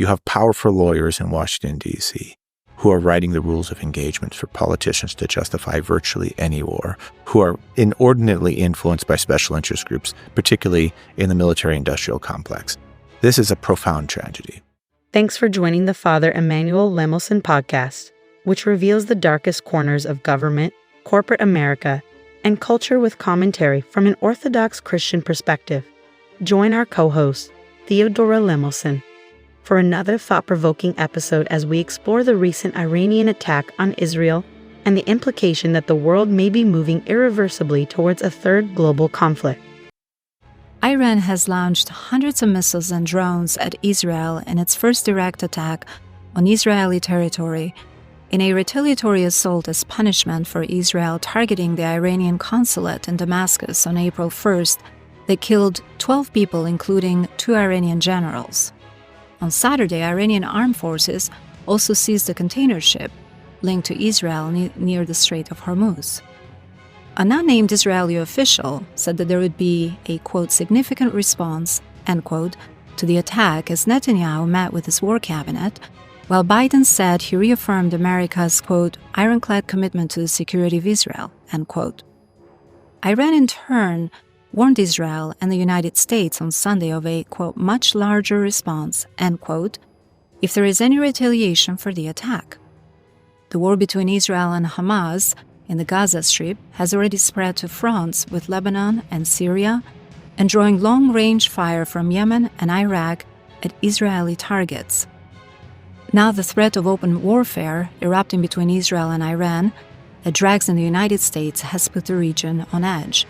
You have powerful lawyers in Washington, D.C., who are writing the rules of engagement for politicians to justify virtually any war, who are inordinately influenced by special interest groups, particularly in the military-industrial complex. This is a profound tragedy. Thanks for joining the Father Emmanuel Lemelson Podcast, which reveals the darkest corners of government, corporate America, and culture with commentary from an Orthodox Christian perspective. Join our co-host, Theodora Lemelson, for another thought-provoking episode as we explore the recent Iranian attack on Israel and the implication that the world may be moving irreversibly towards a third global conflict. Iran has launched hundreds of missiles and drones at Israel in its first direct attack on Israeli territory in a retaliatory assault as punishment for Israel targeting the Iranian consulate in Damascus on April 1st that killed 12 people, including 2 Iranian generals. On Saturday, Iranian armed forces also seized a container ship linked to Israel near the Strait of Hormuz. An unnamed Israeli official said that there would be a, quote, significant response, end quote, to the attack as Netanyahu met with his war cabinet, while Biden said he reaffirmed America's, quote, ironclad commitment to the security of Israel, end quote. Iran, in turn, warned Israel and the United States on Sunday of a, quote, much larger response, end quote, if there is any retaliation for the attack. The war between Israel and Hamas in the Gaza Strip has already spread to fronts with Lebanon and Syria and drawing long-range fire from Yemen and Iraq at Israeli targets. Now the threat of open warfare erupting between Israel and Iran that drags in the United States has put the region on edge.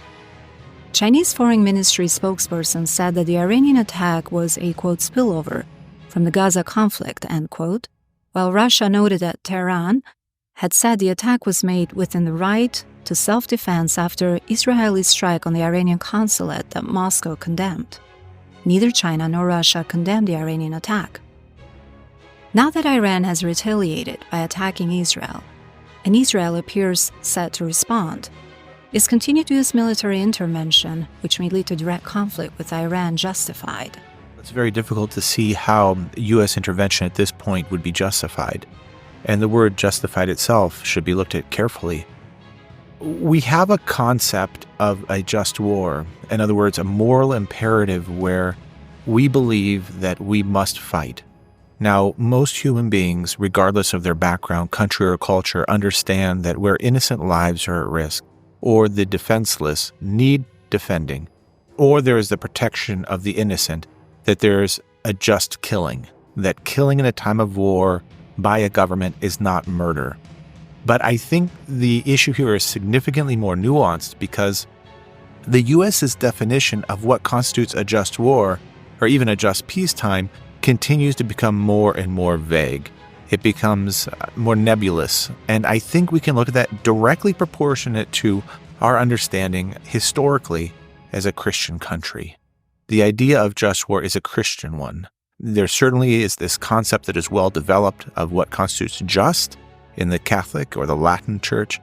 Chinese Foreign Ministry spokesperson said that the Iranian attack was a, quote, spillover from the Gaza conflict, end quote, while Russia noted that Tehran had said the attack was made within the right to self-defense after Israeli strike on the Iranian consulate that Moscow condemned. Neither China nor Russia condemned the Iranian attack. Now that Iran has retaliated by attacking Israel, and Israel appears set to respond, is continued U.S. military intervention, which may lead to direct conflict with Iran, justified? It's very difficult to see how U.S. intervention at this point would be justified. And the word justified itself should be looked at carefully. We have a concept of a just war, in other words, a moral imperative where we believe that we must fight. Now, most human beings, regardless of their background, country, or culture, understand that where innocent lives are at risk, or the defenseless need defending, or there is the protection of the innocent, that there's a just killing, that killing in a time of war by a government is not murder. But I think the issue here is significantly more nuanced because the U.S.'s definition of what constitutes a just war, or even a just peacetime, continues to become more and more vague. It becomes more nebulous. And I think we can look at that directly proportionate to our understanding historically as a Christian country. The idea of just war is a Christian one. There certainly is this concept that is well developed of what constitutes just in the Catholic or the Latin Church.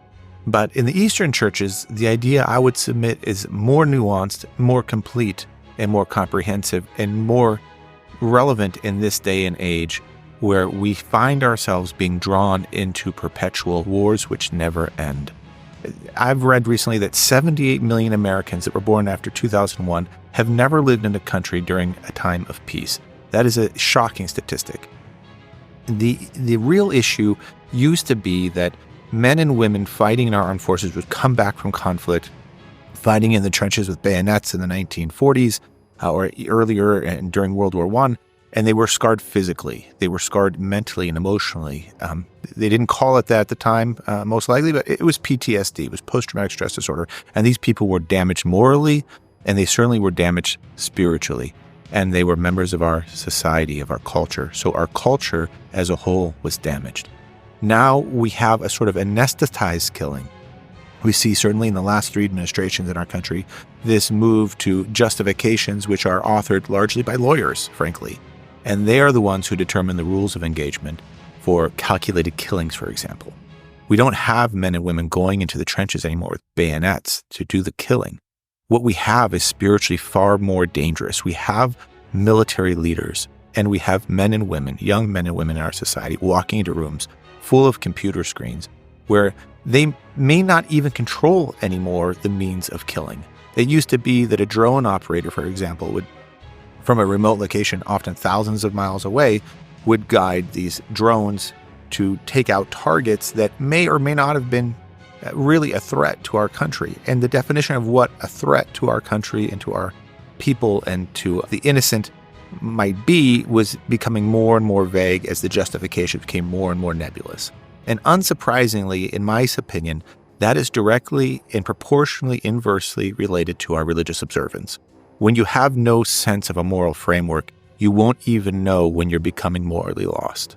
But in the Eastern churches, the idea I would submit is more nuanced, more complete, and more comprehensive, and more relevant in this day and age, where we find ourselves being drawn into perpetual wars which never end. I've read recently that 78 million Americans that were born after 2001 have never lived in a country during a time of peace. That is a shocking statistic. The real issue used to be that men and women fighting in our armed forces would come back from conflict, fighting in the trenches with bayonets in the 1940s or earlier and during World War I, and they were scarred physically. They were scarred mentally and emotionally. They didn't call it that at the time, most likely, but it was PTSD. It was post-traumatic stress disorder. And these people were damaged morally, and they certainly were damaged spiritually. And they were members of our society, of our culture. So our culture as a whole was damaged. Now we have a sort of anesthetized killing. We see certainly in the last 3 administrations in our country, this move to justifications which are authored largely by lawyers, frankly. And they are the ones who determine the rules of engagement for calculated killings, for example. We don't have men and women going into the trenches anymore with bayonets to do the killing. What we have is spiritually far more dangerous. We have military leaders And we have men and women, young men and women in our society, walking into rooms full of computer screens where they may not even control anymore the means of killing. It used to be that a drone operator, for example, would, from a remote location, often thousands of miles away, would guide these drones to take out targets that may or may not have been really a threat to our country. And the definition of what a threat to our country and to our people and to the innocent might be was becoming more and more vague as the justification became more and more nebulous. And unsurprisingly, in my opinion, that is directly and proportionally inversely related to our religious observance. When you have no sense of a moral framework, you won't even know when you're becoming morally lost.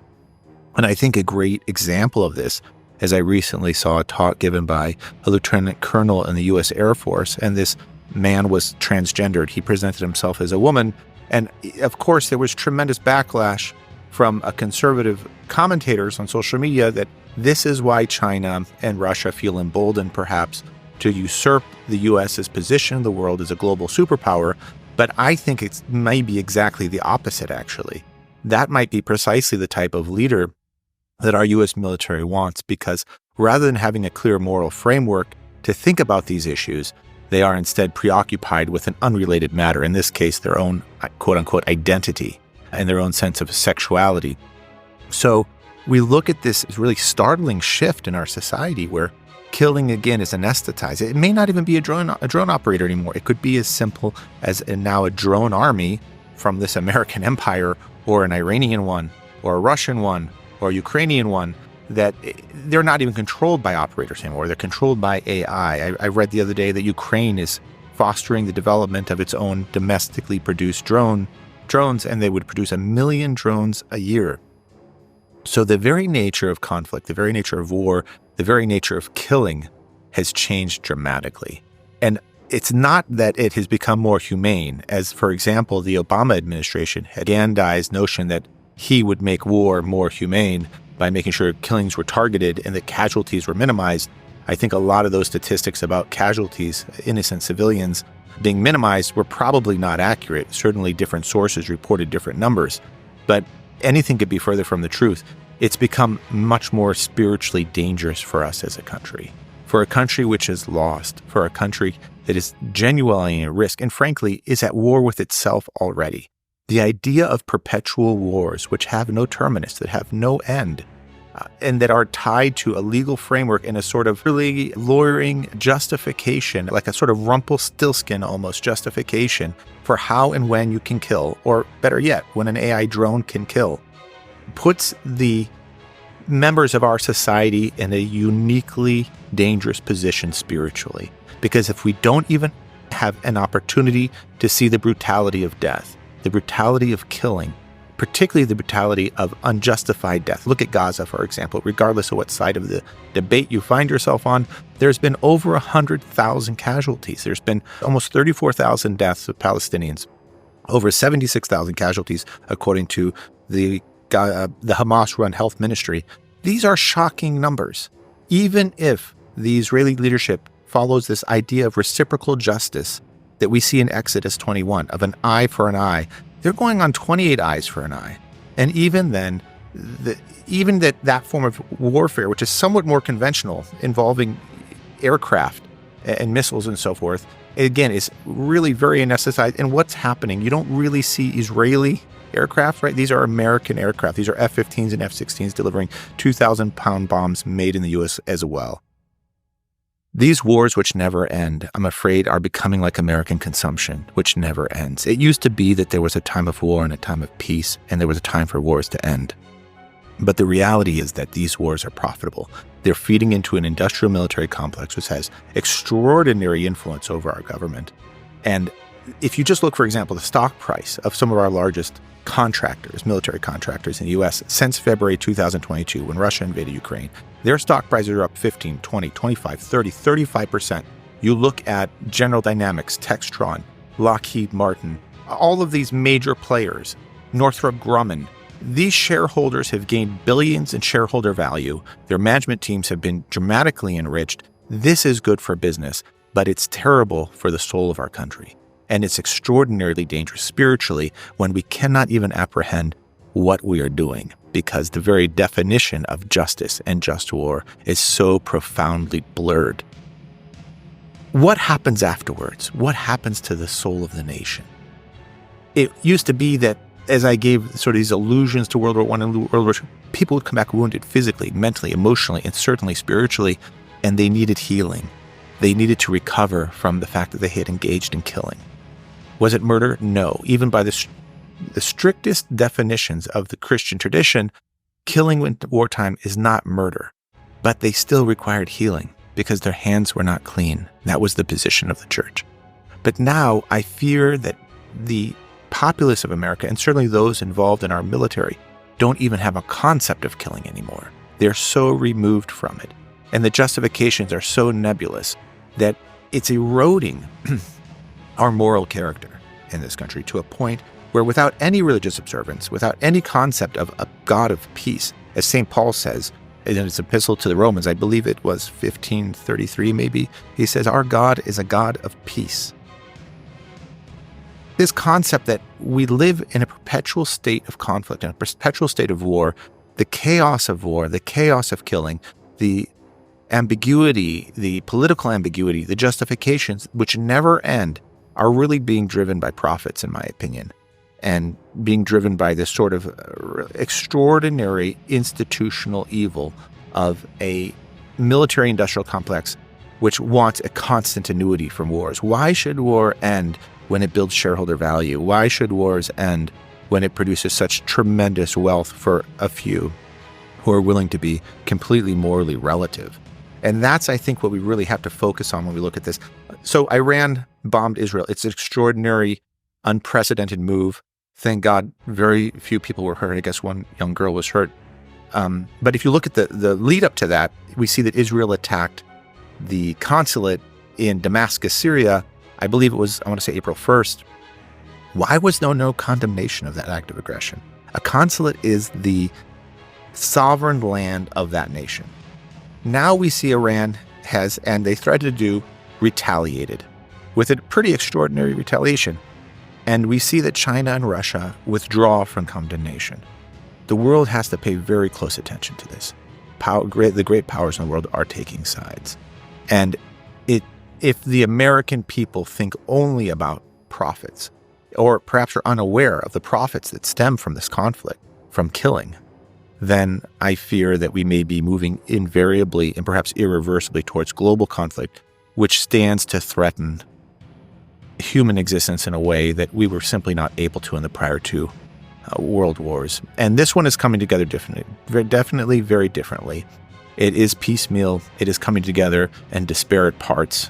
And I think a great example of this, as I recently saw a talk given by a lieutenant colonel in the U.S. Air Force, and this man was transgendered. He presented himself as a woman. And of course, there was tremendous backlash from conservative commentators on social media that this is why China and Russia feel emboldened, perhaps, to usurp the U.S.'s position in the world as a global superpower. But I think it may be exactly the opposite, actually. That might be precisely the type of leader that our U.S. military wants, because rather than having a clear moral framework to think about these issues, they are instead preoccupied with an unrelated matter, in this case, their own quote-unquote identity and their own sense of sexuality. So we look at this really startling shift in our society where killing, again, is anesthetized. It may not even be a drone operator anymore. It could be as simple as now a drone army from this American empire, or an Iranian one, or a Russian one, or a Ukrainian one, that they're not even controlled by operators anymore. They're controlled by AI. I read the other day that Ukraine is fostering the development of its own domestically produced drones, and they would produce 1 million drones a year. So the very nature of conflict, the very nature of war, the very nature of killing has changed dramatically. And it's not that it has become more humane, as, for example, the Obama administration had aggrandized notion that he would make war more humane by making sure killings were targeted and that casualties were minimized. I think a lot of those statistics about casualties, innocent civilians, being minimized were probably not accurate. Certainly different sources reported different numbers, but anything could be further from the truth. It's become much more spiritually dangerous for us as a country, for a country which is lost, for a country that is genuinely at risk and frankly is at war with itself already. The idea of perpetual wars, which have no terminus, that have no end, and that are tied to a legal framework and a sort of really lawyering justification, like a sort of Rumpelstiltskin almost justification for how and when you can kill, or better yet, when an AI drone can kill, puts the members of our society in a uniquely dangerous position spiritually. Because if we don't even have an opportunity to see the brutality of death, the brutality of killing, particularly the brutality of unjustified death. Look at Gaza, for example. Regardless of what side of the debate you find yourself on, there's been over 100,000 casualties. There's been almost 34,000 deaths of Palestinians, over 76,000 casualties, according to the Hamas-run health ministry. These are shocking numbers. Even if the Israeli leadership follows this idea of reciprocal justice that we see in Exodus 21, of an eye for an eye, they're going on 28 eyes for an eye. And even then, that form of warfare, which is somewhat more conventional, involving aircraft and missiles and so forth, again, is really very anesthetized. And what's happening? You don't really see Israeli aircraft, right? These are American aircraft. These are F-15s and F-16s delivering 2,000-pound bombs made in the U.S. as well. These wars which never end, I'm afraid, are becoming like American consumption, which never ends. It used to be that there was a time of war and a time of peace, and there was a time for wars to end. But the reality is that these wars are profitable. They're feeding into an industrial military complex which has extraordinary influence over our government. And if you just look, for example, the stock price of some of our largest contractors, military contractors in the U.S. since February 2022, when Russia invaded Ukraine, their stock prices are up 15, 20, 25, 30, 35%. You look at General Dynamics, Textron, Lockheed Martin, all of these major players, Northrop Grumman, these shareholders have gained billions in shareholder value. Their management teams have been dramatically enriched. This is good for business, but it's terrible for the soul of our country. And it's extraordinarily dangerous spiritually when we cannot even apprehend what we are doing, because the very definition of justice and just war is so profoundly blurred. What happens afterwards? What happens to the soul of the nation? It used to be that, as I gave sort of these allusions to World War I and World War II, people would come back wounded physically, mentally, emotionally, and certainly spiritually, and they needed healing. They needed to recover from the fact that they had engaged in killing. Was it murder? No. Even by the strictest definitions of the Christian tradition, killing in wartime is not murder. But they still required healing because their hands were not clean. That was the position of the church. But now I fear that the populace of America, and certainly those involved in our military, don't even have a concept of killing anymore. They're so removed from it. And the justifications are so nebulous that it's eroding our moral character in this country to a point where, without any religious observance, without any concept of a God of peace, as St. Paul says in his epistle to the Romans, I believe it was 1533 maybe, he says, our God is a God of peace. This concept that we live in a perpetual state of conflict, in a perpetual state of war, the chaos of killing, the ambiguity, the political ambiguity, the justifications, which never end, are really being driven by prophets, in my opinion, and being driven by this sort of extraordinary institutional evil of a military-industrial complex which wants a constant annuity from wars. Why should war end when it builds shareholder value? Why should wars end when it produces such tremendous wealth for a few who are willing to be completely morally relative? And that's, I think, what we really have to focus on when we look at this. So Iran bombed Israel. It's an extraordinary, unprecedented move. Thank God very few people were hurt. I guess one young girl was hurt. But if you look at the lead up to that, we see that Israel attacked the consulate in Damascus, Syria. I believe it was, I want to say, April 1st. Why was there no condemnation of that act of aggression? A consulate is the sovereign land of that nation. Now we see Iran has, and they threatened to do, retaliated with a pretty extraordinary retaliation. And we see that China and Russia withdraw from condemnation. The world has to pay very close attention to this. The great powers in the world are taking sides. And if the American people think only about profits, or perhaps are unaware of the profits that stem from this conflict, from killing, then I fear that we may be moving invariably and perhaps irreversibly towards global conflict, which stands to threaten human existence in a way that we were simply not able to in the prior two world wars. And this one is coming together definitely very differently. It is piecemeal. It is coming together in disparate parts.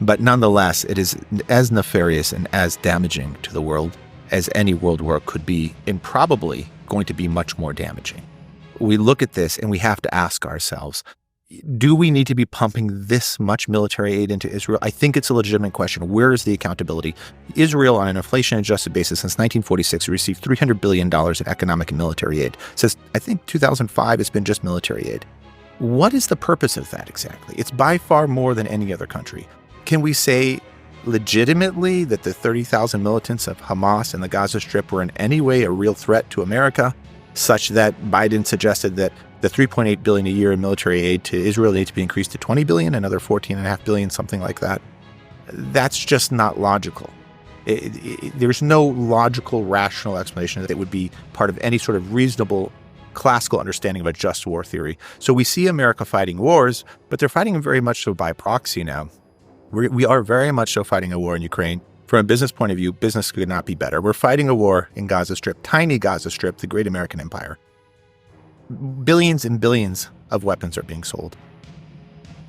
But nonetheless, it is as nefarious and as damaging to the world as any world war could be, and probably going to be much more damaging. We look at this and we have to ask ourselves, do we need to be pumping this much military aid into Israel? I think it's a legitimate question. Where is the accountability? Israel, on an inflation-adjusted basis since 1946, received $300 billion in economic and military aid. Since, I think, 2005, it's been just military aid. What is the purpose of that exactly? It's by far more than any other country. Can we say legitimately that the 30,000 militants of Hamas in the Gaza Strip were in any way a real threat to America, such that Biden suggested that the $3.8 billion a year in military aid to Israel needs to be increased to $20 billion, another $14.5 billion, something like that? That's just not logical. There's no logical, rational explanation that would be part of any sort of reasonable classical understanding of a just war theory. So we see America fighting wars, but they're fighting them very much so by proxy now. We are very much so fighting a war in Ukraine. From a business point of view, business could not be better. We're fighting a war in Gaza Strip, tiny Gaza Strip, the great American empire. Billions and billions of weapons are being sold.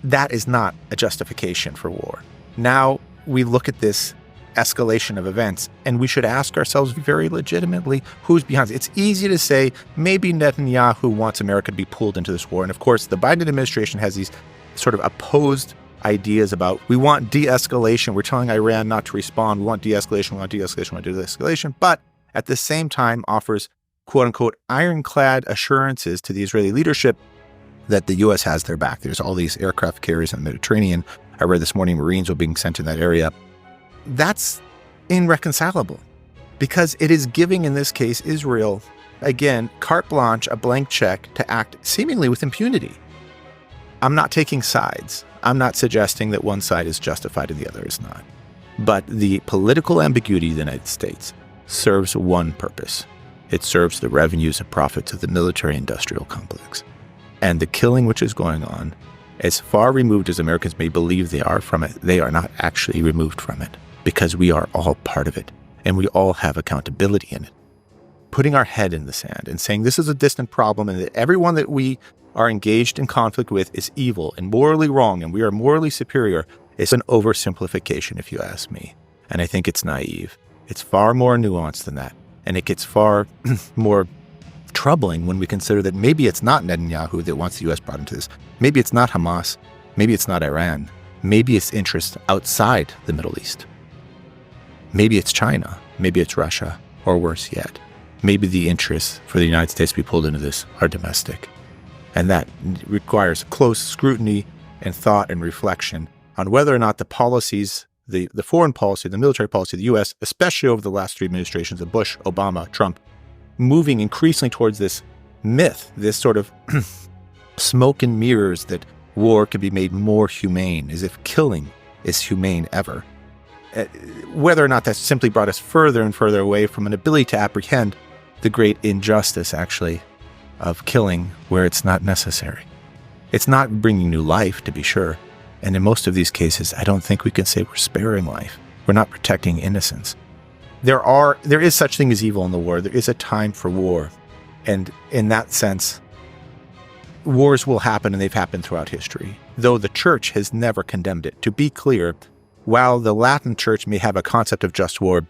That is not a justification for war. Now we look at this escalation of events, and we should ask ourselves very legitimately, who's behind it? It's easy to say maybe Netanyahu wants America to be pulled into this war. And of course, the Biden administration has these sort of opposed ideas about, we want de-escalation. We're telling Iran not to respond. We want de-escalation. We want de-escalation. We want de-escalation. But at the same time offers, quote unquote, ironclad assurances to the Israeli leadership that the U.S. has their back. There's all these aircraft carriers in the Mediterranean. I read this morning Marines were being sent in that area. that's irreconcilable because it is giving, in this case, Israel, again, carte blanche, a blank check to act seemingly with impunity. I'm not taking sides. I'm not suggesting that one side is justified and the other is not. But the political ambiguity of the United States serves one purpose. It serves the revenues and profits of the military-industrial complex. And the killing which is going on, as far removed as Americans may believe they are from it, they are not actually removed from it because we are all part of it and we all have accountability in it. Putting our head in the sand and saying this is a distant problem and that everyone that we are engaged in conflict with is evil and morally wrong and we are morally superior is an oversimplification, if you ask me. And I think it's naive. It's far more nuanced than that. And it gets far more troubling when we consider that maybe it's not Netanyahu that wants the U.S. brought into this. Maybe it's not Hamas. Maybe it's not Iran. Maybe it's interests outside the Middle East. Maybe it's China. Maybe it's Russia. Or worse yet, maybe the interests for the United States to be pulled into this are domestic. And that requires close scrutiny and thought and reflection on whether or not the policies, the foreign policy, the military policy of the U.S., especially over the last three administrations of Bush, Obama, Trump, moving increasingly towards this myth, this sort of smoke and mirrors that war can be made more humane, as if killing is humane ever. Whether or not that's simply brought us further and further away from an ability to apprehend the great injustice, actually, of killing where it's not necessary. It's not bringing new life, to be sure. And in most of these cases, I don't think we can say we're sparing life. We're not protecting innocence. There is such thing as evil in the war. There is a time for war. And in that sense, wars will happen, and they've happened throughout history, though the church has never condemned it. To be clear, while the Latin church may have a concept of just war,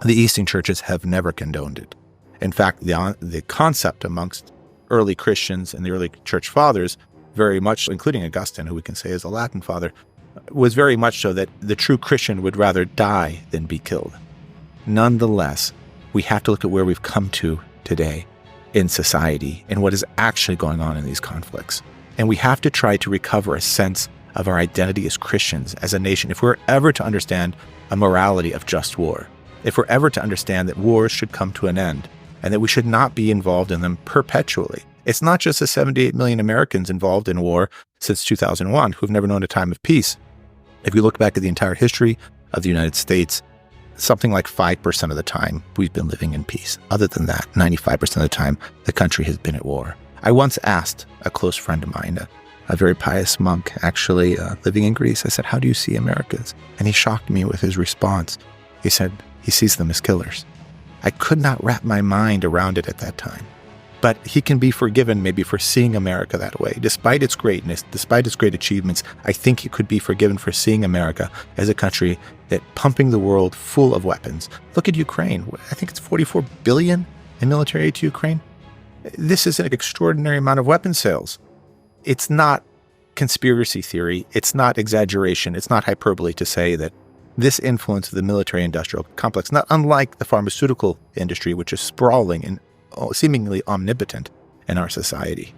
the Eastern churches have never condoned it. In fact, the concept amongst early Christians and the early church fathers, very much, including Augustine, who we can say is a Latin father, was very much so that the true Christian would rather die than be killed. Nonetheless, we have to look at where we've come to today in society and what is actually going on in these conflicts. And we have to try to recover a sense of our identity as Christians, as a nation, if we're ever to understand a morality of just war, if we're ever to understand that wars should come to an end and that we should not be involved in them perpetually. It's not just the 78 million Americans involved in war since 2001 who've never known a time of peace. If we look back at the entire history of the United States, something like 5% of the time we've been living in peace. Other than that, 95% of the time, the country has been at war. I once asked a close friend of mine, a very pious monk, actually living in Greece, I said, "How do you see Americans?" And he shocked me with his response. He said, he sees them as killers. I could not wrap my mind around it at that time. But he can be forgiven maybe for seeing America that way. Despite its greatness, despite its great achievements, I think he could be forgiven for seeing America as a country that pumping the world full of weapons. Look at Ukraine. I think it's $44 billion in military aid to Ukraine. This is an extraordinary amount of weapon sales. It's not conspiracy theory. It's not exaggeration. It's not hyperbole to say that this influence of the military-industrial complex, not unlike the pharmaceutical industry, which is sprawling and seemingly omnipotent in our society.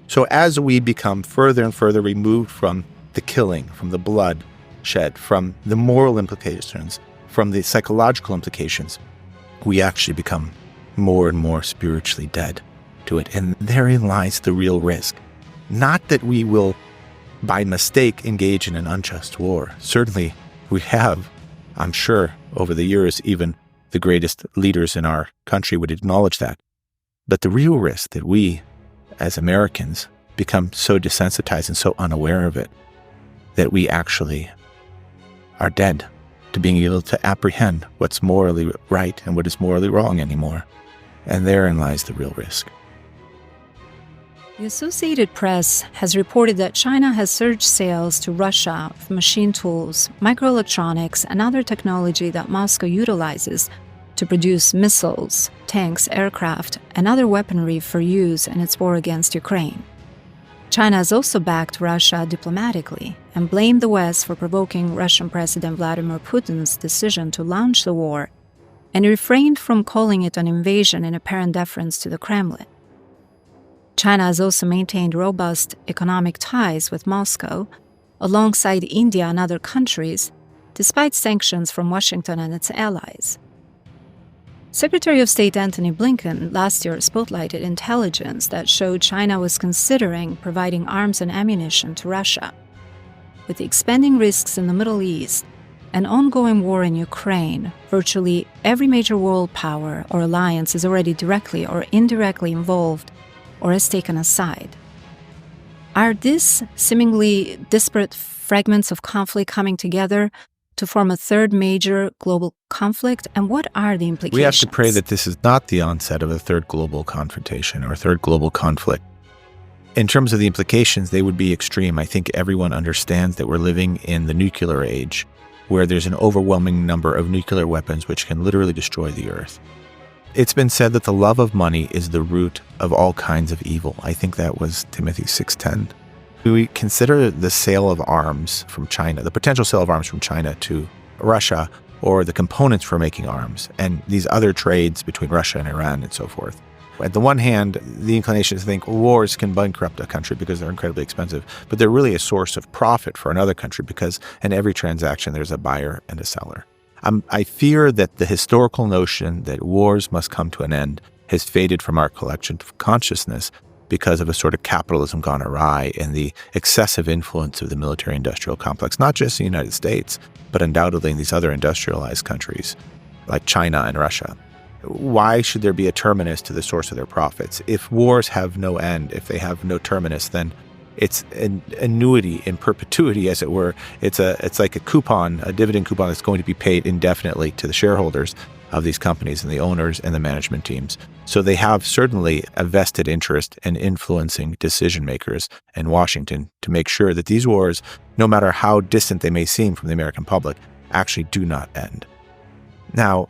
So as we become further and further removed from the killing, from the blood shed, from the moral implications, from the psychological implications, we actually become more and more spiritually dead to it. And therein lies the real risk. Not that we will, by mistake, engage in an unjust war. Certainly we have, I'm sure, over the years, even the greatest leaders in our country would acknowledge that. But the real risk that we, as Americans, become so desensitized and so unaware of it that we actually are dead to being able to apprehend what's morally right and what is morally wrong anymore. And therein lies the real risk. The Associated Press has reported that China has surged sales to Russia of machine tools, microelectronics, and other technology that Moscow utilizes to produce missiles, tanks, aircraft, and other weaponry for use in its war against Ukraine. China has also backed Russia diplomatically and blamed the West for provoking Russian President Vladimir Putin's decision to launch the war, and refrained from calling it an invasion in apparent deference to the Kremlin. China has also maintained robust economic ties with Moscow, alongside India and other countries, despite sanctions from Washington and its allies. Secretary of State Antony Blinken last year spotlighted intelligence that showed China was considering providing arms and ammunition to Russia. With the expanding risks in the Middle East, an ongoing war in Ukraine, virtually every major world power or alliance is already directly or indirectly involved or has taken a side. Are these seemingly disparate fragments of conflict coming together to form a third major global conflict? And what are the implications? We have to pray that this is not the onset of a third global confrontation or a third global conflict. In terms of the implications, they would be extreme. I think everyone understands that we're living in the nuclear age, where there's an overwhelming number of nuclear weapons which can literally destroy the earth. It's been said that the love of money is the root of all kinds of evil. I think that was Timothy 6:10. We consider the sale of arms from China, the potential sale of arms from China to Russia, or the components for making arms, and these other trades between Russia and Iran and so forth. At the one hand, the inclination is to think wars can bankrupt a country because they're incredibly expensive, but they're really a source of profit for another country because in every transaction there's a buyer and a seller. I fear that the historical notion that wars must come to an end has faded from our collective consciousness because of a sort of capitalism gone awry and the excessive influence of the military-industrial complex, not just in the United States, but undoubtedly in these other industrialized countries like China and Russia. Why should there be a terminus to the source of their profits? If wars have no end, if they have no terminus, then it's an annuity in perpetuity, as it were. It's like a coupon, a dividend coupon that's going to be paid indefinitely to the shareholders of these companies and the owners and the management teams. So they have certainly a vested interest in influencing decision makers in Washington to make sure that these wars, no matter how distant they may seem from the American public, actually do not end. Now,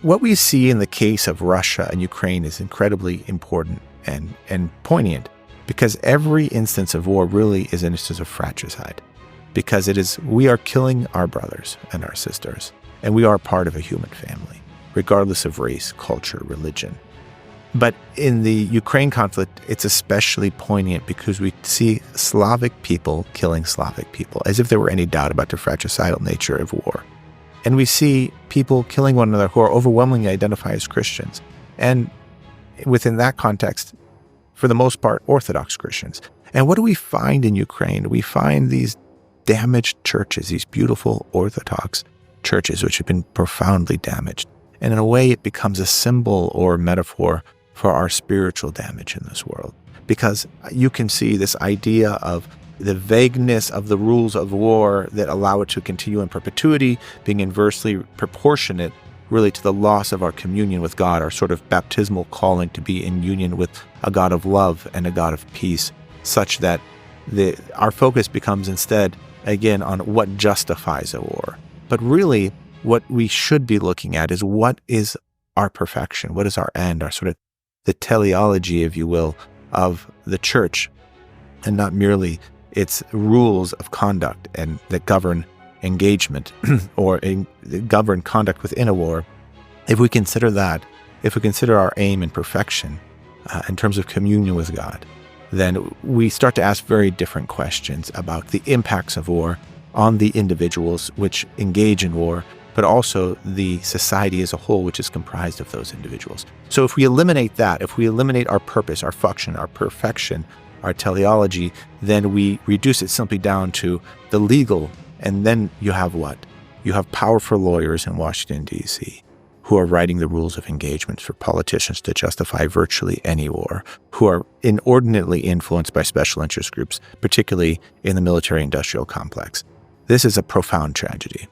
what we see in the case of Russia and Ukraine is incredibly important and poignant, because every instance of war really is an instance of fratricide, because we are killing our brothers and our sisters, and we are part of a human family, regardless of race, culture, religion. But in the Ukraine conflict, it's especially poignant because we see Slavic people killing Slavic people, as if there were any doubt about the fratricidal nature of war. And we see people killing one another who are overwhelmingly identified as Christians. And within that context, for the most part, Orthodox Christians. And what do we find in Ukraine? We find these damaged churches, these beautiful Orthodox churches, which have been profoundly damaged. And in a way, it becomes a symbol or metaphor for our spiritual damage in this world. Because you can see this idea of the vagueness of the rules of war that allow it to continue in perpetuity being inversely proportionate really to the loss of our communion with God, our sort of baptismal calling to be in union with a God of love and a God of peace, such that our focus becomes instead, again, on what justifies a war. But really, what we should be looking at is what is our perfection, what is our end, our sort of the teleology, if you will, of the church, and not merely its rules of conduct and that govern engagement or govern conduct within a war. If we consider that, if we consider our aim and perfection in terms of communion with God, then we start to ask very different questions about the impacts of war on the individuals which engage in war, but also the society as a whole, which is comprised of those individuals. So if we eliminate that, if we eliminate our purpose, our function, our perfection, our teleology, then we reduce it simply down to the legal. And then you have what? You have powerful lawyers in Washington, D.C., who are writing the rules of engagement for politicians to justify virtually any war, who are inordinately influenced by special interest groups, particularly in the military-industrial complex. This is a profound tragedy.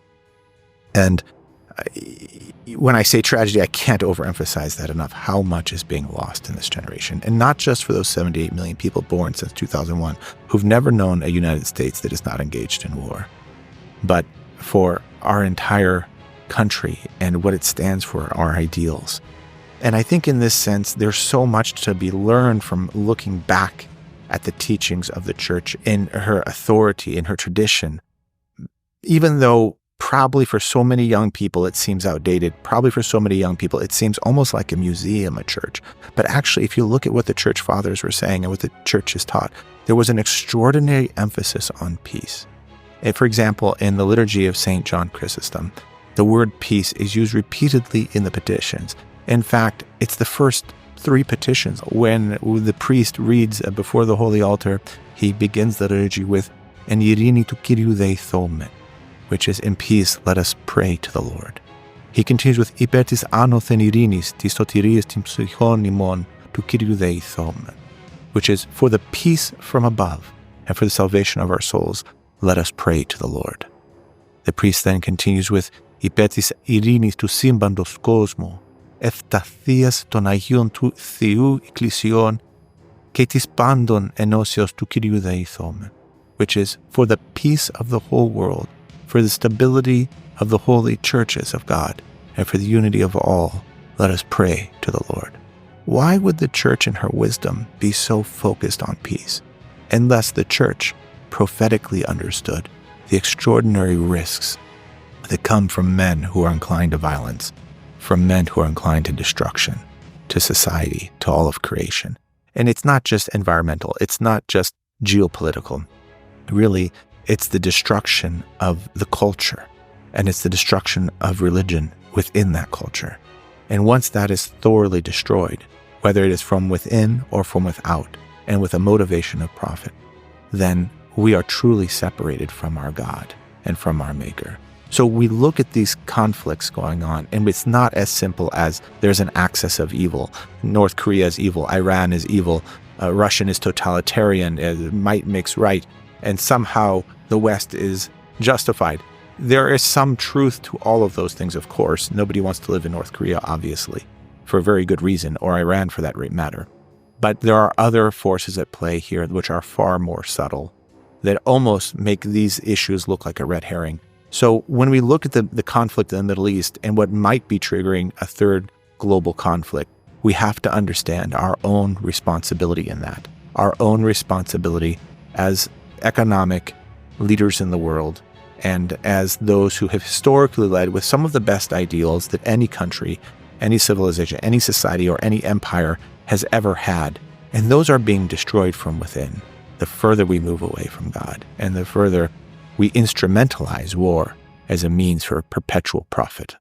And when I say tragedy, I can't overemphasize that enough, how much is being lost in this generation. And not just for those 78 million people born since 2001 who've never known a United States that is not engaged in war, but for our entire country and what it stands for, our ideals. And I think in this sense, there's so much to be learned from looking back at the teachings of the church in her authority, in her tradition, even though probably for so many young people it seems outdated, probably for so many young people it seems almost like a museum, a church. But actually, if you look at what the church fathers were saying and what the church has taught, there was an extraordinary emphasis on peace. For example, in the liturgy of St. John Chrysostom, the word peace is used repeatedly in the petitions. In fact, it's the first 3 petitions. When the priest reads before the holy altar, he begins the liturgy with "En irini tu Kyriou theithome," which is, "In peace, let us pray to the Lord." He continues with "Ipertis anothen irinis tis soterias tim psychonimon tu Kyriou theithome," which is, "For the peace from above and for the salvation of our souls, let us pray to the Lord." The priest then continues with "Ipertis irinis tu symbandos cosmo, eftathias ton agion tu Theou ecclesion, que tis pandon enosios tu Kyriou theithome," which is, "For the peace of the whole world, for the stability of the holy churches of God, and for the unity of all, let us pray to the Lord." Why would the church in her wisdom be so focused on peace, unless the church prophetically understood the extraordinary risks that come from men who are inclined to violence, from men who are inclined to destruction, to society, to all of creation? And it's not just environmental, it's not just geopolitical. Really, it's the destruction of the culture, and it's the destruction of religion within that culture. And once that is thoroughly destroyed, whether it is from within or from without, and with a motivation of profit, then we are truly separated from our God and from our Maker. So we look at these conflicts going on, and it's not as simple as there's an axis of evil. North Korea is evil, Iran is evil, Russian is totalitarian, might makes right, and somehow the West is justified. There is some truth to all of those things, of course. Nobody wants to live in North Korea, obviously, for a very good reason, or Iran for that matter. But there are other forces at play here which are far more subtle, that almost make these issues look like a red herring. So when we look at the conflict in the Middle East and what might be triggering a third global conflict, we have to understand our own responsibility in that, our own responsibility as economic leaders in the world, and as those who have historically led with some of the best ideals that any country, any civilization, any society, or any empire has ever had. And those are being destroyed from within. The further we move away from God, and the further we instrumentalize war as a means for perpetual profit.